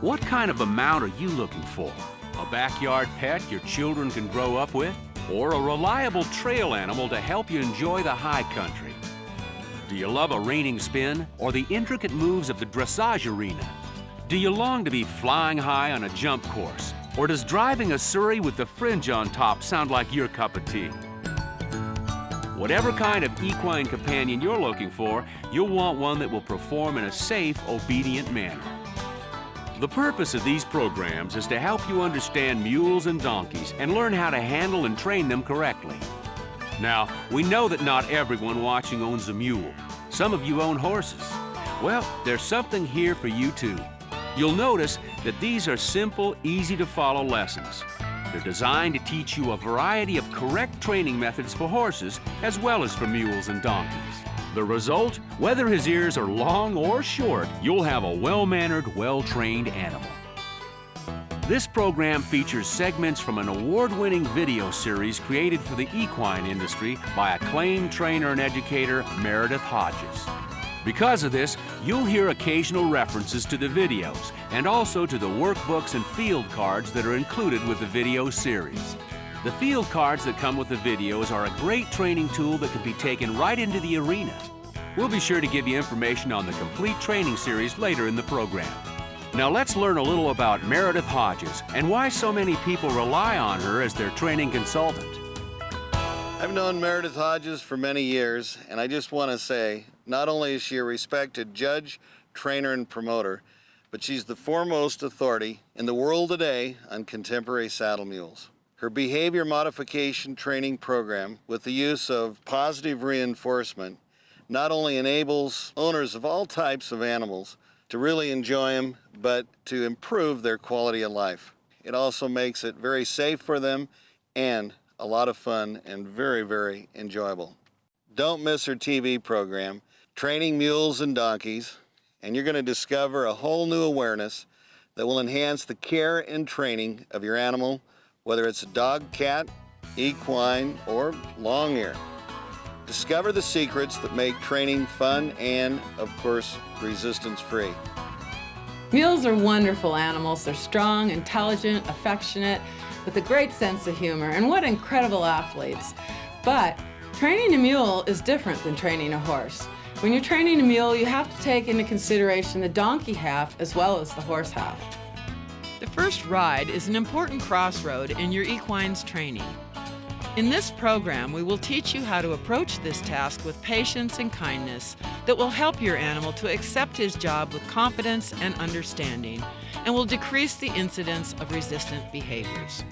What kind of a mount are you looking for? A backyard pet your children can grow up with? Or a reliable trail animal to help you enjoy the high country? Do you love a reining spin or the intricate moves of the dressage arena? Do you long to be flying high on a jump course? Or does driving a Surrey with the fringe on top sound like your cup of tea? Whatever kind of equine companion you're looking for, you'll want one that will perform in a safe, obedient manner. The purpose of these programs is to help you understand mules and donkeys and learn how to handle and train them correctly. Now, we know that not everyone watching owns a mule. Some of you own horses. Well, there's something here for you too. You'll notice that these are simple, easy-to-follow lessons. They're designed to teach you a variety of correct training methods for horses as well as for mules and donkeys. The result? Whether his ears are long or short, you'll have a well-mannered, well-trained animal. This program features segments from an award-winning video series created for the equine industry by acclaimed trainer and educator Meredith Hodges. Because of this, you'll hear occasional references to the videos and also to the workbooks and field cards that are included with the video series. The field cards that come with the videos are a great training tool that can be taken right into the arena. We'll be sure to give you information on the complete training series later in the program. Now let's learn a little about Meredith Hodges and why so many people rely on her as their training consultant. I've known Meredith Hodges for many years, and I just want to say, not only is she a respected judge, trainer, and promoter, but she's the foremost authority in the world today on contemporary saddle mules. Her behavior modification training program, with the use of positive reinforcement, not only enables owners of all types of animals to really enjoy them, but to improve their quality of life. It also makes it very safe for them and a lot of fun and very, very enjoyable. Don't miss her TV program, Training Mules and Donkeys, and you're going to discover a whole new awareness that will enhance the care and training of your animal, whether it's a dog, cat, equine, or long ear. Discover the secrets that make training fun and, of course, resistance-free. Mules are wonderful animals. They're strong, intelligent, affectionate, with a great sense of humor, and what incredible athletes. But training a mule is different than training a horse. When you're training a mule, you have to take into consideration the donkey half as well as the horse half. The first ride is an important crossroad in your equine's training. In this program, we will teach you how to approach this task with patience and kindness that will help your animal to accept his job with confidence and understanding, and will decrease the incidence of resistant behaviors.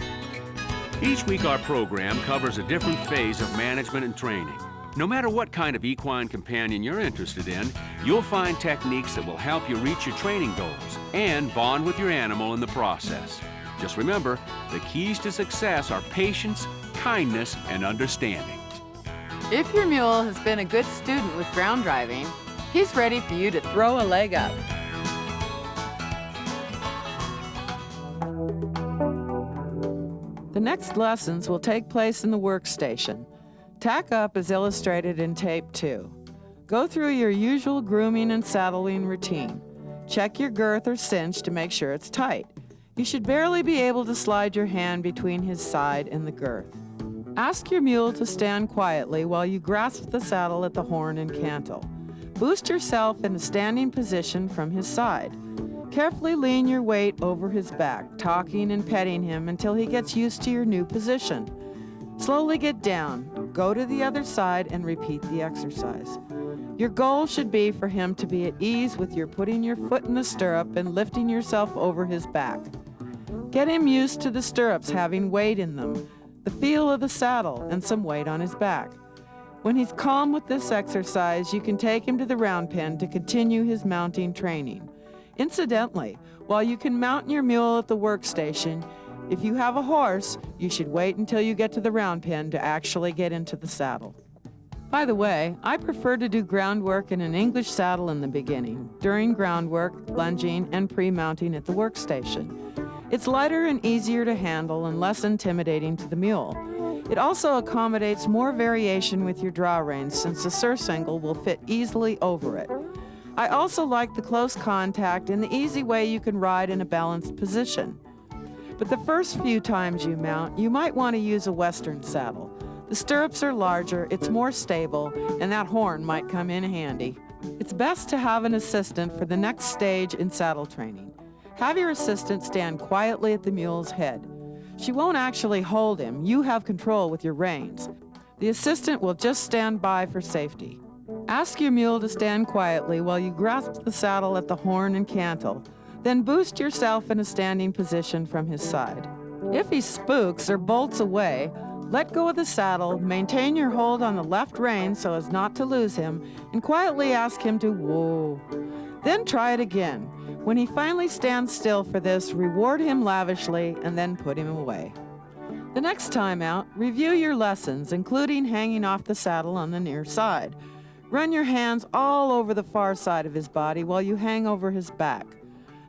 Each week our program covers a different phase of management and training. No matter what kind of equine companion you're interested in, you'll find techniques that will help you reach your training goals and bond with your animal in the process. Just remember, the keys to success are patience, kindness, and understanding. If your mule has been a good student with ground driving, he's ready for you to throw a leg up. The next lessons will take place in the workstation. Tack up is illustrated in tape 2. Go through your usual grooming and saddling routine. Check your girth or cinch to make sure it's tight. You should barely be able to slide your hand between his side and the girth. Ask your mule to stand quietly while you grasp the saddle at the horn and cantle. Boost yourself in a standing position from his side. Carefully lean your weight over his back, talking and petting him until he gets used to your new position. Slowly get down, go to the other side, and repeat the exercise. Your goal should be for him to be at ease with your putting your foot in the stirrup and lifting yourself over his back. Get him used to the stirrups having weight in them, the feel of the saddle, and some weight on his back. When he's calm with this exercise, you can take him to the round pen to continue his mounting training. Incidentally, while you can mount your mule at the workstation, if you have a horse, you should wait until you get to the round pen to actually get into the saddle. By the way, I prefer to do groundwork in an English saddle in the beginning, during groundwork, lunging, and pre-mounting at the workstation. It's lighter and easier to handle and less intimidating to the mule. It also accommodates more variation with your draw reins since the surcingle will fit easily over it. I also like the close contact and the easy way you can ride in a balanced position. But the first few times you mount, you might want to use a Western saddle. The stirrups are larger, it's more stable, and that horn might come in handy. It's best to have an assistant for the next stage in saddle training. Have your assistant stand quietly at the mule's head. She won't actually hold him, you have control with your reins. The assistant will just stand by for safety. Ask your mule to stand quietly while you grasp the saddle at the horn and cantle. Then boost yourself in a standing position from his side. If he spooks or bolts away, let go of the saddle, maintain your hold on the left rein so as not to lose him, and quietly ask him to whoa. Then try it again. When he finally stands still for this, reward him lavishly and then put him away. The next time out, review your lessons, including hanging off the saddle on the near side. Run your hands all over the far side of his body while you hang over his back.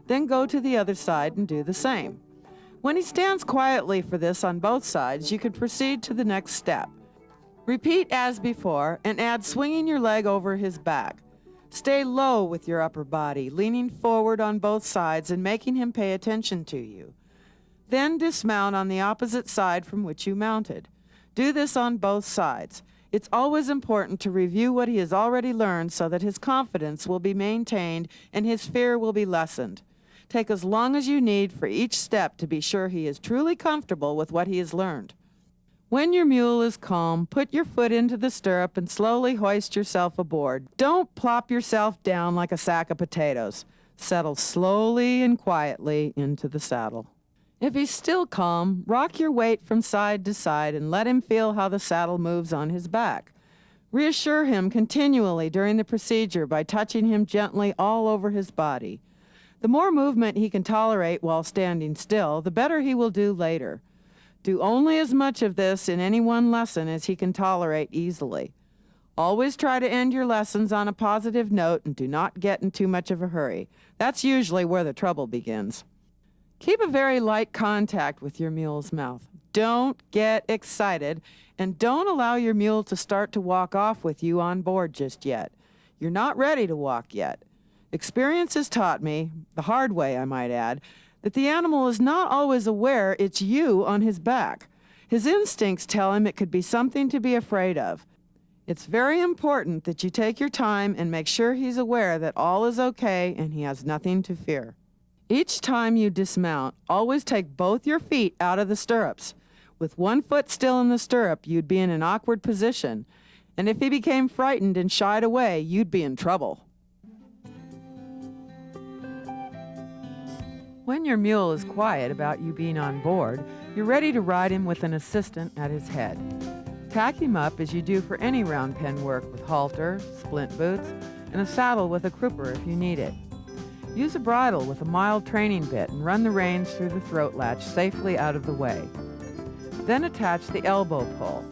Then go to the other side and do the same. When he stands quietly for this on both sides, you can proceed to the next step. Repeat as before and add swinging your leg over his back. Stay low with your upper body, leaning forward on both sides and making him pay attention to you. Then dismount on the opposite side from which you mounted. Do this on both sides. It's always important to review what he has already learned so that his confidence will be maintained and his fear will be lessened. Take as long as you need for each step to be sure he is truly comfortable with what he has learned. When your mule is calm, put your foot into the stirrup and slowly hoist yourself aboard. Don't plop yourself down like a sack of potatoes. Settle slowly and quietly into the saddle. If he's still calm, rock your weight from side to side and let him feel how the saddle moves on his back. Reassure him continually during the procedure by touching him gently all over his body. The more movement he can tolerate while standing still, the better he will do later. Do only as much of this in any one lesson as he can tolerate easily. Always try to end your lessons on a positive note and do not get in too much of a hurry. That's usually where the trouble begins. Keep a very light contact with your mule's mouth. Don't get excited, and don't allow your mule to start to walk off with you on board just yet. You're not ready to walk yet. Experience has taught me, the hard way I might add, that the animal is not always aware it's you on his back. His instincts tell him it could be something to be afraid of. It's very important that you take your time and make sure he's aware that all is okay and he has nothing to fear. Each time you dismount, always take both your feet out of the stirrups. With one foot still in the stirrup, you'd be in an awkward position, and if he became frightened and shied away, you'd be in trouble. When your mule is quiet about you being on board, you're ready to ride him with an assistant at his head. Tack him up as you do for any round pen work with halter, splint boots, and a saddle with a crupper if you need it. Use a bridle with a mild training bit and run the reins through the throat latch safely out of the way. Then attach the elbow pull.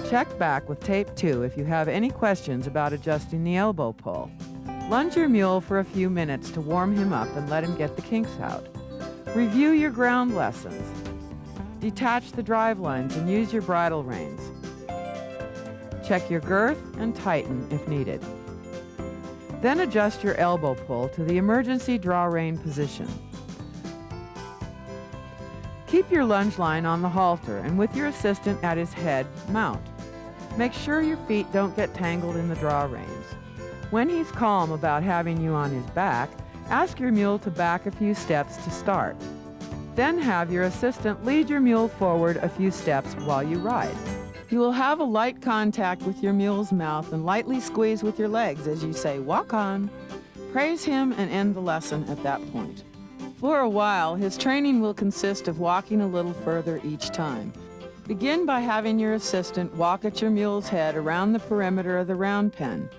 Check back with tape 2 if you have any questions about adjusting the elbow pull. Lunge your mule for a few minutes to warm him up and let him get the kinks out. Review your ground lessons. Detach the drive lines and use your bridle reins. Check your girth and tighten if needed. Then adjust your elbow pull to the emergency draw rein position. Keep your lunge line on the halter and with your assistant at his head, mount. Make sure your feet don't get tangled in the draw reins. When he's calm about having you on his back, ask your mule to back a few steps to start. Then have your assistant lead your mule forward a few steps while you ride. You will have a light contact with your mule's mouth and lightly squeeze with your legs as you say, "Walk on." Praise him and end the lesson at that point. For a while, his training will consist of walking a little further each time. Begin by having your assistant walk at your mule's head around the perimeter of the round pen.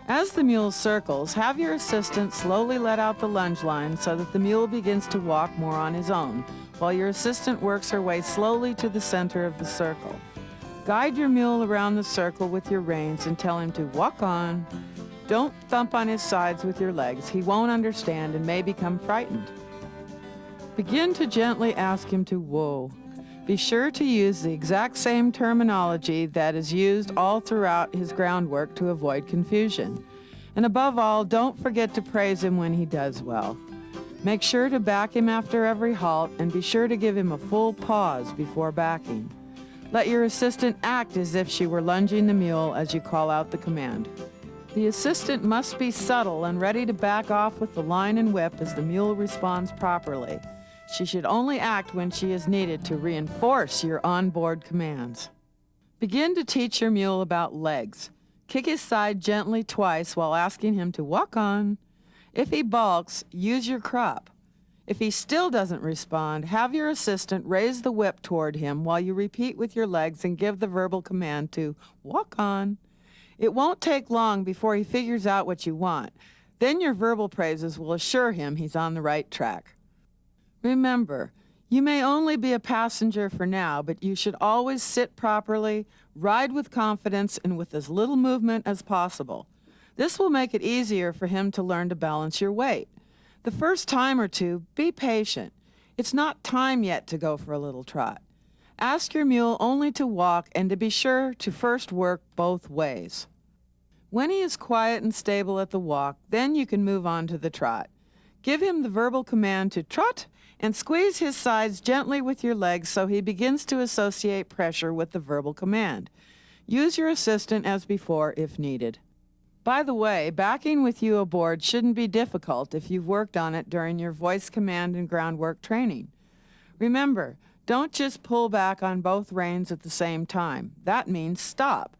As the mule circles, have your assistant slowly let out the lunge line so that the mule begins to walk more on his own, while your assistant works her way slowly to the center of the circle. Guide your mule around the circle with your reins and tell him to walk on. Don't thump on his sides with your legs. He won't understand and may become frightened. Begin to gently ask him to whoa. Be sure to use the exact same terminology that is used all throughout his groundwork to avoid confusion. And above all, don't forget to praise him when he does well. Make sure to back him after every halt and be sure to give him a full pause before backing. Let your assistant act as if she were lunging the mule as you call out the command. The assistant must be subtle and ready to back off with the line and whip as the mule responds properly. She should only act when she is needed to reinforce your onboard commands. Begin to teach your mule about legs. Kick his side gently twice while asking him to walk on. If he balks, use your crop. If he still doesn't respond, have your assistant raise the whip toward him while you repeat with your legs and give the verbal command to walk on. It won't take long before he figures out what you want. Then your verbal praises will assure him he's on the right track. Remember, you may only be a passenger for now, but you should always sit properly, ride with confidence, and with as little movement as possible. This will make it easier for him to learn to balance your weight. The first time or two, be patient. It's not time yet to go for a little trot. Ask your mule only to walk and to be sure to first work both ways. When he is quiet and stable at the walk, then you can move on to the trot. Give him the verbal command to trot and squeeze his sides gently with your legs so he begins to associate pressure with the verbal command. Use your assistant as before if needed. By the way, backing with you aboard shouldn't be difficult if you've worked on it during your voice command and groundwork training. Remember, don't just pull back on both reins at the same time. That means stop.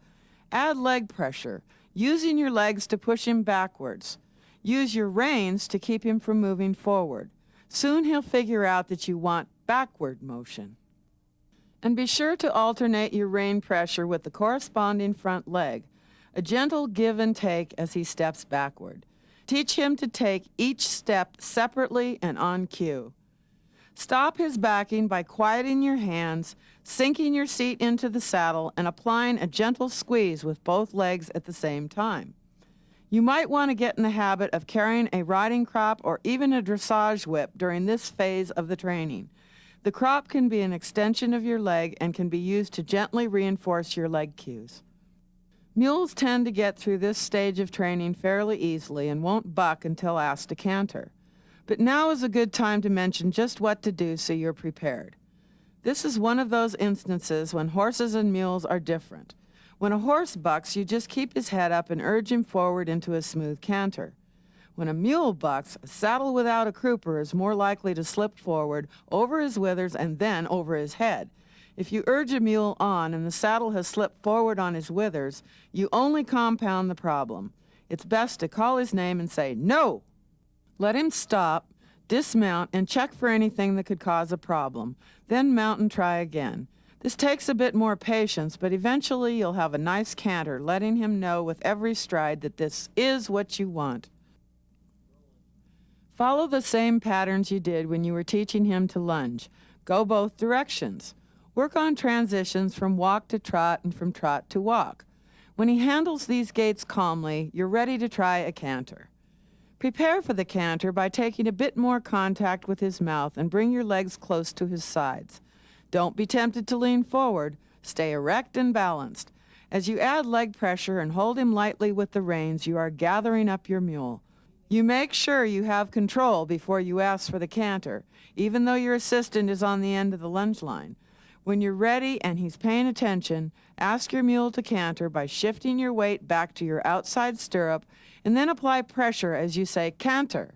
Add leg pressure, using your legs to push him backwards. Use your reins to keep him from moving forward. Soon he'll figure out that you want backward motion. And be sure to alternate your rein pressure with the corresponding front leg. A gentle give and take as he steps backward. Teach him to take each step separately and on cue. Stop his backing by quieting your hands, sinking your seat into the saddle, and applying a gentle squeeze with both legs at the same time. You might want to get in the habit of carrying a riding crop or even a dressage whip during this phase of the training. The crop can be an extension of your leg and can be used to gently reinforce your leg cues. Mules tend to get through this stage of training fairly easily and won't buck until asked to canter. But now is a good time to mention just what to do so you're prepared. This is one of those instances when horses and mules are different. When a horse bucks, you just keep his head up and urge him forward into a smooth canter. When a mule bucks, a saddle without a crupper is more likely to slip forward, over his withers, and then over his head. If you urge a mule on and the saddle has slipped forward on his withers, you only compound the problem. It's best to call his name and say, "No!" Let him stop, dismount, and check for anything that could cause a problem. Then mount and try again. This takes a bit more patience, but eventually you'll have a nice canter, letting him know with every stride that this is what you want. Follow the same patterns you did when you were teaching him to lunge. Go both directions. Work on transitions from walk to trot and from trot to walk. When he handles these gaits calmly, you're ready to try a canter. Prepare for the canter by taking a bit more contact with his mouth and bring your legs close to his sides. Don't be tempted to lean forward. Stay erect and balanced. As you add leg pressure and hold him lightly with the reins, you are gathering up your mule. You make sure you have control before you ask for the canter, even though your assistant is on the end of the lunge line. When you're ready and he's paying attention, ask your mule to canter by shifting your weight back to your outside stirrup and then apply pressure as you say canter.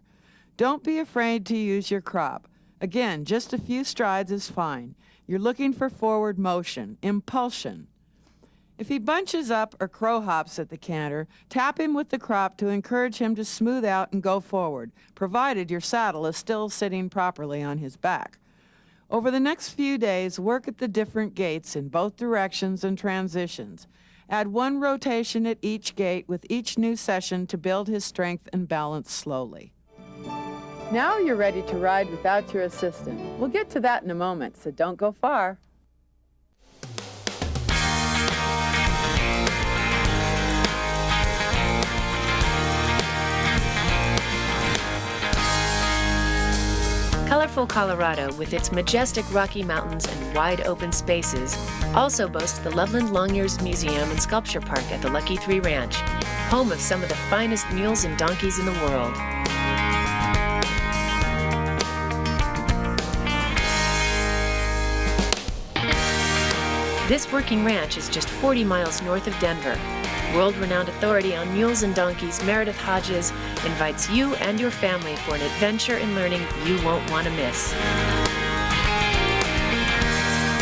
Don't be afraid to use your crop. Again, just a few strides is fine. You're looking for forward motion, impulsion. If he bunches up or crow hops at the canter, tap him with the crop to encourage him to smooth out and go forward, provided your saddle is still sitting properly on his back. Over the next few days, work at the different gaits in both directions and transitions. Add one rotation at each gait with each new session to build his strength and balance slowly. Now you're ready to ride without your assistant. We'll get to that in a moment, so don't go far. Colorful Colorado, with its majestic Rocky Mountains and wide open spaces, also boasts the Loveland Long Years Museum and Sculpture Park at the Lucky 3 Ranch. home of some of the finest mules and donkeys in the world. This working ranch is just 40 miles north of Denver. World-renowned authority on mules and donkeys, Meredith Hodges, invites you and your family for an adventure in learning you won't want to miss.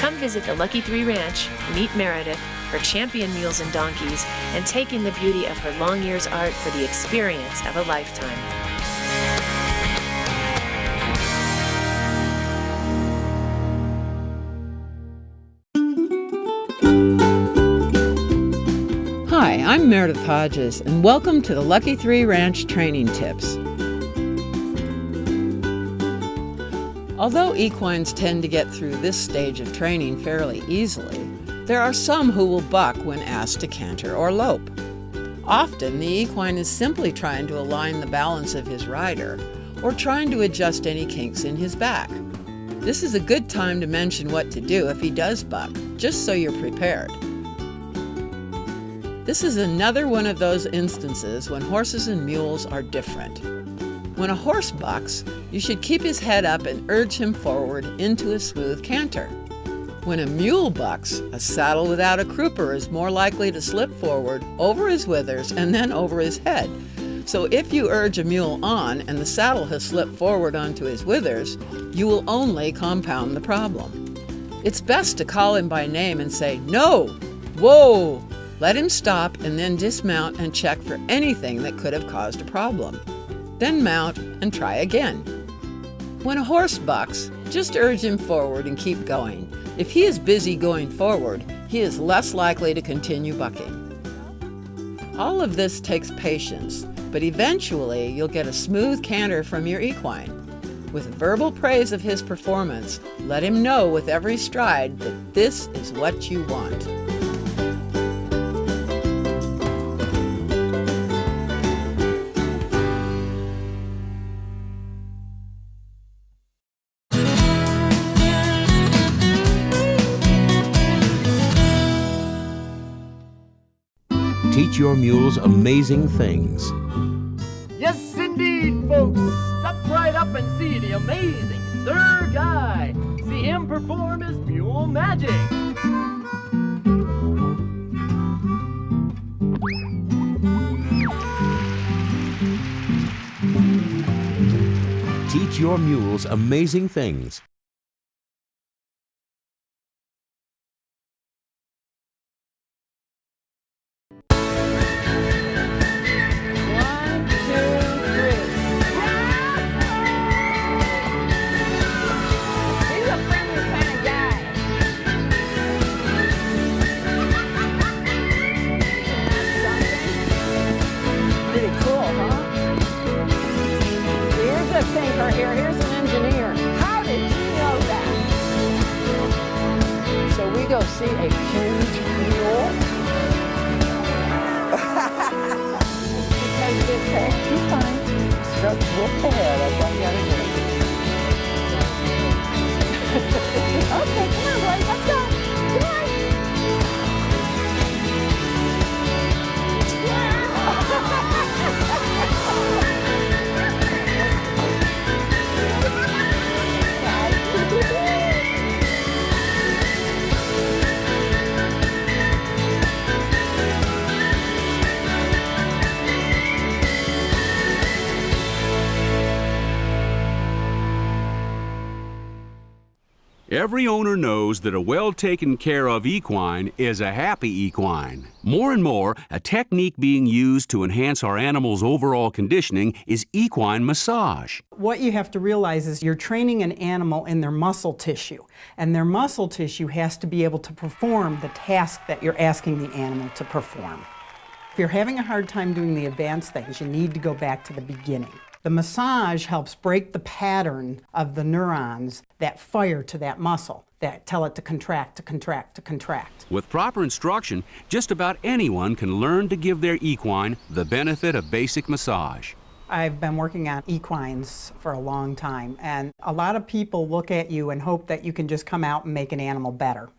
Come visit the Lucky 3 Ranch, meet Meredith, her champion mules and donkeys, and take in the beauty of her long years art for the experience of a lifetime. Hi, I'm Meredith Hodges, and welcome to the Lucky 3 Ranch Training Tips. Although equines tend to get through this stage of training fairly easily, there are some who will buck when asked to canter or lope. Often, the equine is simply trying to align the balance of his rider or trying to adjust any kinks in his back. This is a good time to mention what to do if he does buck, just so you're prepared. This is another one of those instances when horses and mules are different. When a horse bucks, you should keep his head up and urge him forward into a smooth canter. When a mule bucks, a saddle without a crupper is more likely to slip forward over his withers and then over his head. So if you urge a mule on and the saddle has slipped forward onto his withers, you will only compound the problem. It's best to call him by name and say, "No! Whoa!" Let him stop and then dismount and check for anything that could have caused a problem. Then mount and try again. When a horse bucks, just urge him forward and keep going. If he is busy going forward, he is less likely to continue bucking. All of this takes patience, but eventually you'll get a smooth canter from your equine. With verbal praise of his performance, let him know with every stride that this is what you want. Teach your mules amazing things. Yes, indeed, folks. Step right up and see the amazing Sir Guy. See him perform his mule magic. Teach your mules amazing things. Here's an engineer. How did you know that? So we go see a huge mule. Because this head, keep fine. Stroke with the hair, that's all you gotta do. Okay, come on, boys, let's go. Come on. Every owner knows that a well-taken care of equine is a happy equine. More and more, a technique being used to enhance our animal's overall conditioning is equine massage. What you have to realize is you're training an animal in their muscle tissue, and their muscle tissue has to be able to perform the task that you're asking the animal to perform. If you're having a hard time doing the advanced things, you need to go back to the beginning. The massage helps break the pattern of the neurons that fire to that muscle, that tell it to contract, to contract, to contract. With proper instruction, just about anyone can learn to give their equine the benefit of basic massage. I've been working on equines for a long time, and a lot of people look at you and hope that you can just come out and make an animal better.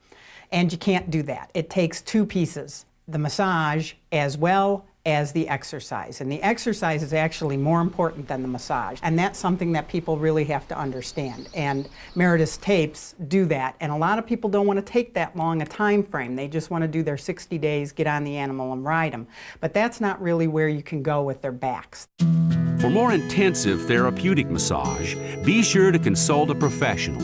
And you can't do that. It takes two pieces, the massage as well as the exercise. And the exercise is actually more important than the massage. And that's something that people really have to understand. And Meredith's tapes do that. And a lot of people don't want to take that long a time frame. They just want to do their 60 days, get on the animal and ride them. But that's not really where you can go with their backs. For more intensive therapeutic massage, be sure to consult a professional.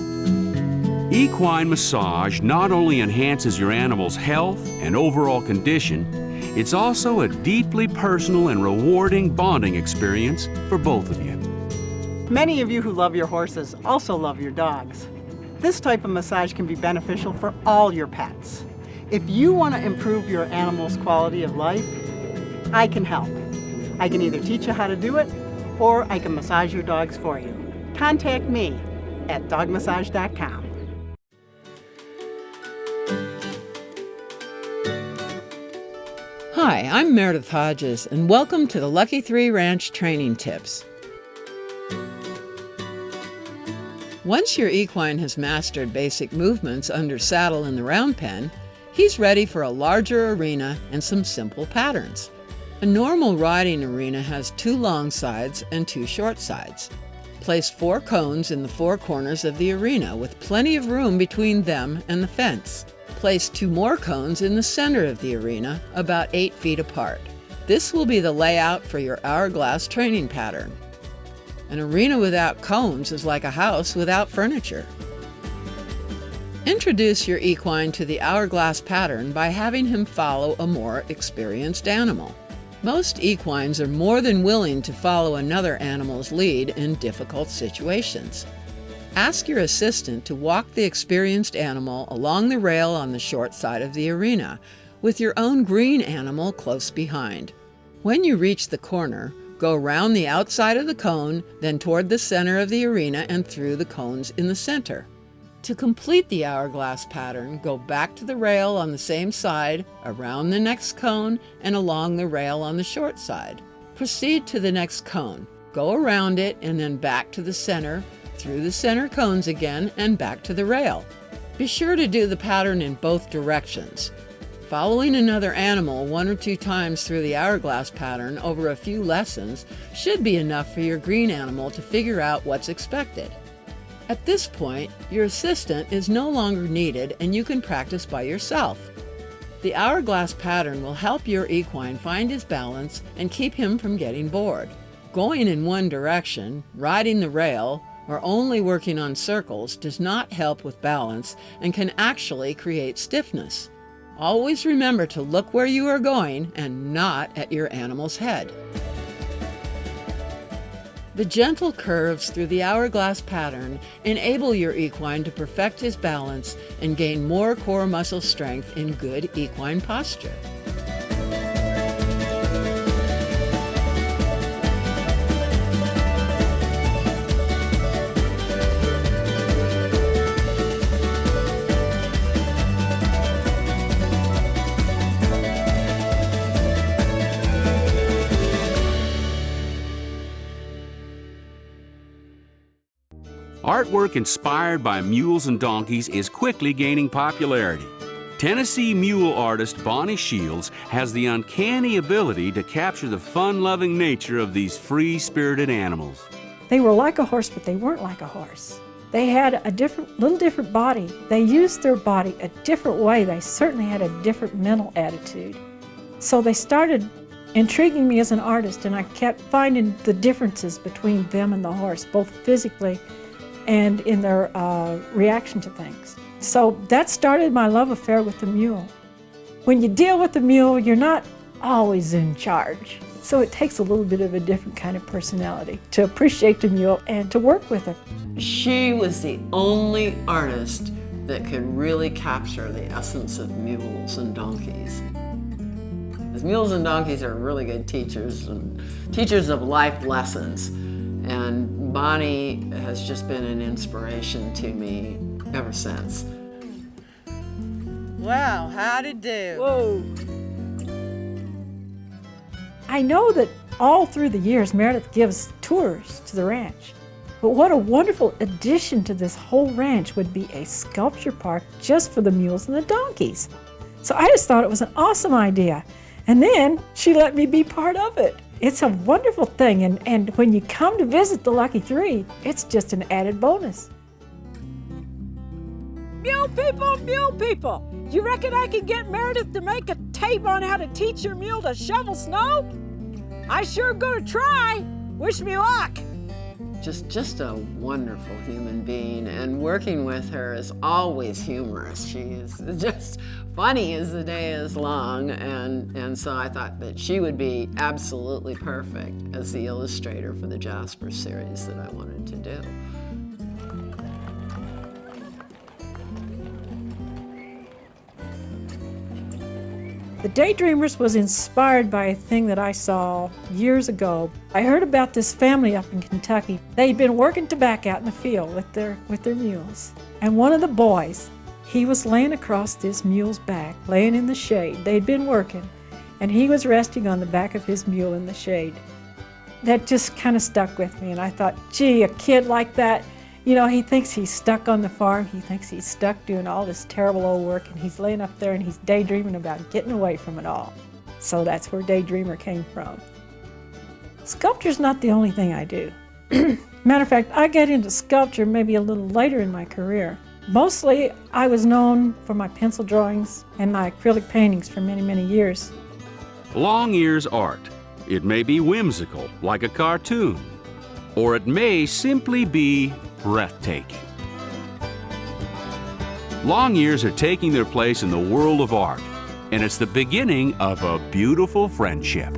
Equine massage not only enhances your animal's health and overall condition, it's also a deeply personal and rewarding bonding experience for both of you. Many of you who love your horses also love your dogs. This type of massage can be beneficial for all your pets. If you want to improve your animal's quality of life, I can help. I can either teach you how to do it, or I can massage your dogs for you. Contact me at dogmassage.com. Hi, I'm Meredith Hodges, and welcome to the Lucky 3 Ranch Training Tips. Once your equine has mastered basic movements under saddle in the round pen, he's ready for a larger arena and some simple patterns. A normal riding arena has 2 long sides and 2 short sides. Place 4 cones in the 4 corners of the arena with plenty of room between them and the fence. Place 2 more cones in the center of the arena, about 8 feet apart. This will be the layout for your hourglass training pattern. An arena without cones is like a house without furniture. Introduce your equine to the hourglass pattern by having him follow a more experienced animal. Most equines are more than willing to follow another animal's lead in difficult situations. Ask your assistant to walk the experienced animal along the rail on the short side of the arena, with your own green animal close behind. When you reach the corner, go around the outside of the cone, then toward the center of the arena and through the cones in the center. To complete the hourglass pattern, go back to the rail on the same side, around the next cone, and along the rail on the short side. Proceed to the next cone. Go around it and then back to the center, through the center cones again, and back to the rail. Be sure to do the pattern in both directions. Following another animal 1 or 2 times through the hourglass pattern over a few lessons should be enough for your green animal to figure out what's expected. At this point, your assistant is no longer needed and you can practice by yourself. The hourglass pattern will help your equine find his balance and keep him from getting bored. Going in one direction, riding the rail, or only working on circles does not help with balance and can actually create stiffness. Always remember to look where you are going and not at your animal's head. The gentle curves through the hourglass pattern enable your equine to perfect his balance and gain more core muscle strength in good equine posture. Artwork inspired by mules and donkeys is quickly gaining popularity. Tennessee mule artist Bonnie Shields has the uncanny ability to capture the fun-loving nature of these free-spirited animals. They were like a horse, but they weren't like a horse. They had a little different body. They used their body a different way. They certainly had a different mental attitude. So they started intriguing me as an artist, and I kept finding the differences between them and the horse, both physically and in their reaction to things. So that started my love affair with the mule. When you deal with the mule, you're not always in charge. So it takes a little bit of a different kind of personality to appreciate the mule and to work with her. She was the only artist that could really capture the essence of mules and donkeys. Because mules and donkeys are really good teachers and teachers of life lessons. And Bonnie has just been an inspiration to me ever since. Wow, how'd it do? Whoa. I know that all through the years, Meredith gives tours to the ranch. But what a wonderful addition to this whole ranch would be a sculpture park just for the mules and the donkeys. So I just thought it was an awesome idea. And then she let me be part of it. It's a wonderful thing, and when you come to visit the Lucky Three, it's just an added bonus. Mule people, you reckon I can get Meredith to make a tape on how to teach your mule to shovel snow? I sure gonna try. Wish me luck. Just a wonderful human being, and working with her is always humorous. She is just funny as the day is long, and so I thought that she would be absolutely perfect as the illustrator for the Jasper series that I wanted to do. The Daydreamers was inspired by a thing that I saw years ago. I heard about this family up in Kentucky. They'd been working tobacco out in the field with their mules. And one of the boys, he was laying across this mule's back, laying in the shade. They'd been working, and he was resting on the back of his mule in the shade. That just kind of stuck with me, and I thought, gee, a kid like that, you know, he thinks he's stuck on the farm. He thinks he's stuck doing all this terrible old work, and he's laying up there and he's daydreaming about getting away from it all. So that's where Daydreamer came from. Sculpture's not the only thing I do. Matter of fact, I got into sculpture maybe a little later in my career. Mostly, I was known for my pencil drawings and my acrylic paintings for many, many years. Long ears art. It may be whimsical, like a cartoon, or it may simply be breathtaking. Long ears are taking their place in the world of art, and it's the beginning of a beautiful friendship.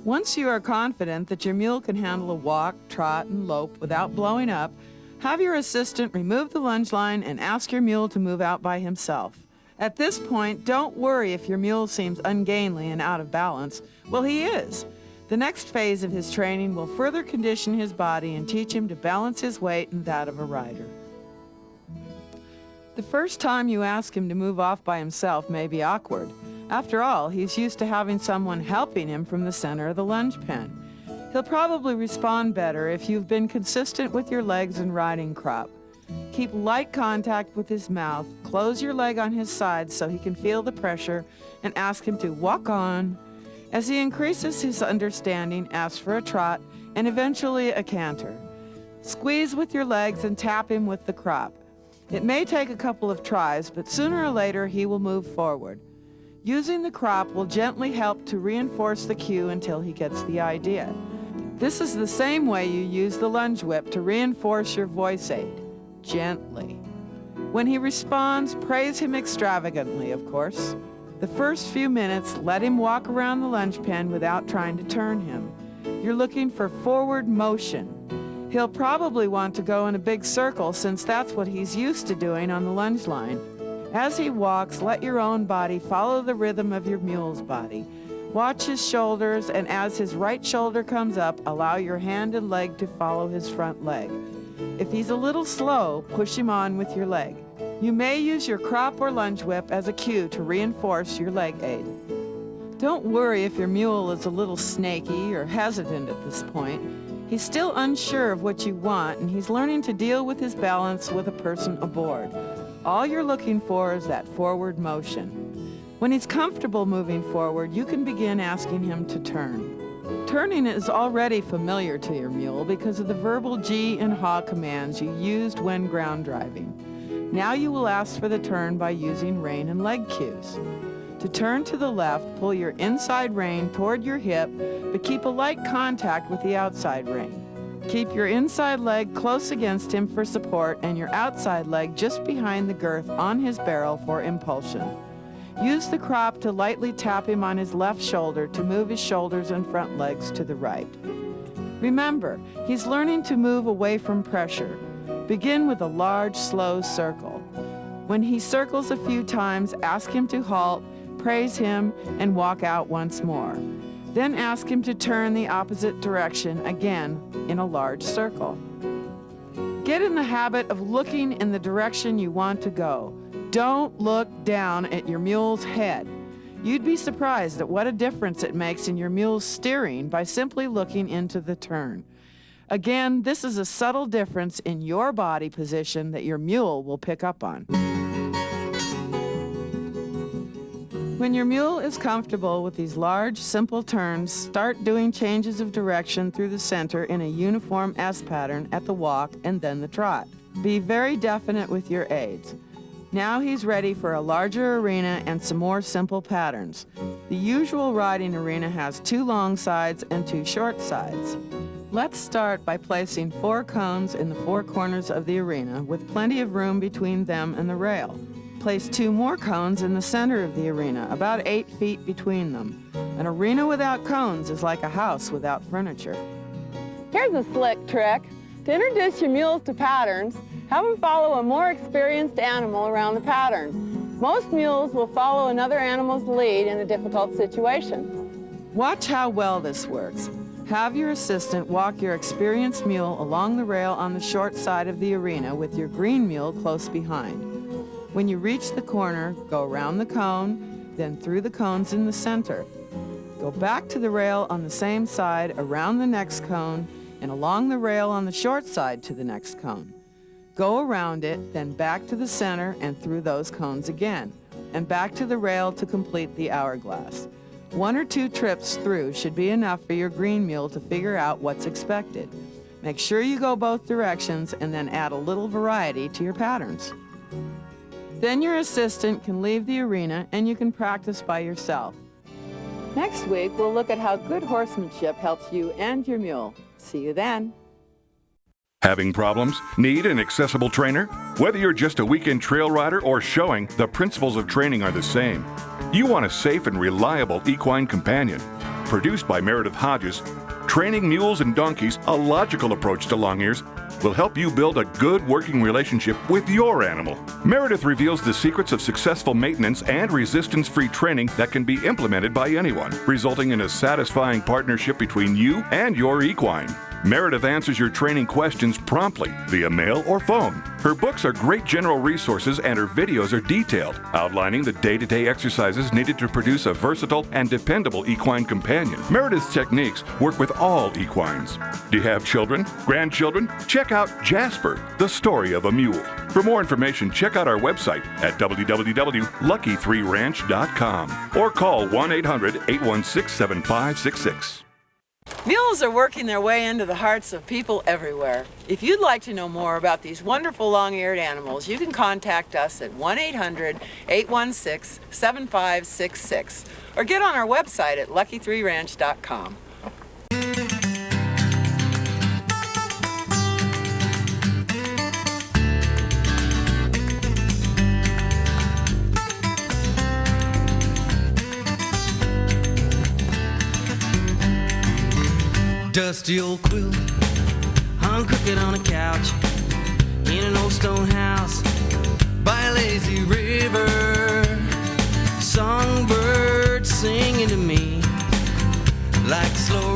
Once you are confident that your mule can handle a walk, trot, and lope without blowing up, have your assistant remove the lunge line and ask your mule to move out by himself. At this point, don't worry if your mule seems ungainly and out of balance. Well, he is. The next phase of his training will further condition his body and teach him to balance his weight and that of a rider. The first time you ask him to move off by himself may be awkward. After all, he's used to having someone helping him from the center of the lunge pen. He'll probably respond better if you've been consistent with your legs and riding crop. Keep light contact with his mouth, close your leg on his side so he can feel the pressure, and ask him to walk on. As he increases his understanding, ask for a trot and eventually a canter. Squeeze with your legs and tap him with the crop. It may take a couple of tries, but sooner or later he will move forward. Using the crop will gently help to reinforce the cue until he gets the idea. This is the same way you use the lunge whip to reinforce your voice aid. Gently. When he responds, praise him extravagantly, of course. The first few minutes, let him walk around the lunge pen without trying to turn him. You're looking for forward motion. He'll probably want to go in a big circle since that's what he's used to doing on the lunge line. As he walks, let your own body follow the rhythm of your mule's body. Watch his shoulders, and as his right shoulder comes up, allow your hand and leg to follow his front leg. If he's a little slow, push him on with your leg. You may use your crop or lunge whip as a cue to reinforce your leg aid. Don't worry if your mule is a little snaky or hesitant at this point. He's still unsure of what you want, and he's learning to deal with his balance with a person aboard. All you're looking for is that forward motion. When he's comfortable moving forward, you can begin asking him to turn. Turning is already familiar to your mule because of the verbal G and HA commands you used when ground driving. Now you will ask for the turn by using rein and leg cues. To turn to the left, pull your inside rein toward your hip, but keep a light contact with the outside rein. Keep your inside leg close against him for support and your outside leg just behind the girth on his barrel for impulsion. Use the crop to lightly tap him on his left shoulder to move his shoulders and front legs to the right. Remember, he's learning to move away from pressure. Begin with a large, slow circle. When he circles a few times, ask him to halt, praise him, and walk out once more. Then ask him to turn the opposite direction again in a large circle. Get in the habit of looking in the direction you want to go. Don't look down at your mule's head. You'd be surprised at what a difference it makes in your mule's steering by simply looking into the turn. Again, this is a subtle difference in your body position that your mule will pick up on. When your mule is comfortable with these large, simple turns, start doing changes of direction through the center in a uniform S pattern at the walk and then the trot. Be very definite with your aids. Now he's ready for a larger arena and some more simple patterns. The usual riding arena has 2 long sides and 2 short sides. Let's start by placing 4 cones in the 4 corners of the arena with plenty of room between them and the rail. Place 2 more cones in the center of the arena, about 8 feet between them. An arena without cones is like a house without furniture. Here's a slick trick. To introduce your mules to patterns, have them follow a more experienced animal around the pattern. Most mules will follow another animal's lead in a difficult situation. Watch how well this works. Have your assistant walk your experienced mule along the rail on the short side of the arena with your green mule close behind. When you reach the corner, go around the cone, then through the cones in the center. Go back to the rail on the same side, around the next cone, and along the rail on the short side to the next cone. Go around it, then back to the center and through those cones again, and back to the rail to complete the hourglass. 1 or 2 trips through should be enough for your green mule to figure out what's expected. Make sure you go both directions and then add a little variety to your patterns. Then your assistant can leave the arena and you can practice by yourself. Next week, we'll look at how good horsemanship helps you and your mule. See you then. Having problems? Need an accessible trainer? Whether you're just a weekend trail rider or showing, the principles of training are the same. You want a safe and reliable equine companion. Produced by Meredith Hodges, Training Mules and Donkeys, a logical approach to long ears, will help you build a good working relationship with your animal. Meredith reveals the secrets of successful maintenance and resistance-free training that can be implemented by anyone, resulting in a satisfying partnership between you and your equine. Meredith answers your training questions promptly via mail or phone. Her books are great general resources and her videos are detailed, outlining the day-to-day exercises needed to produce a versatile and dependable equine companion. Meredith's techniques work with all equines. Do you have children, grandchildren? Check out Jasper, the story of a mule. For more information, check out our website at www.lucky3ranch.com or call 1-800-816-7566. Mules are working their way into the hearts of people everywhere. If you'd like to know more about these wonderful long-eared animals, you can contact us at 1-800-816-7566 or get on our website at lucky3ranch.com. Dusty old quilt hung crooked on a couch in an old stone house by a lazy river. Songbirds singing to me like slow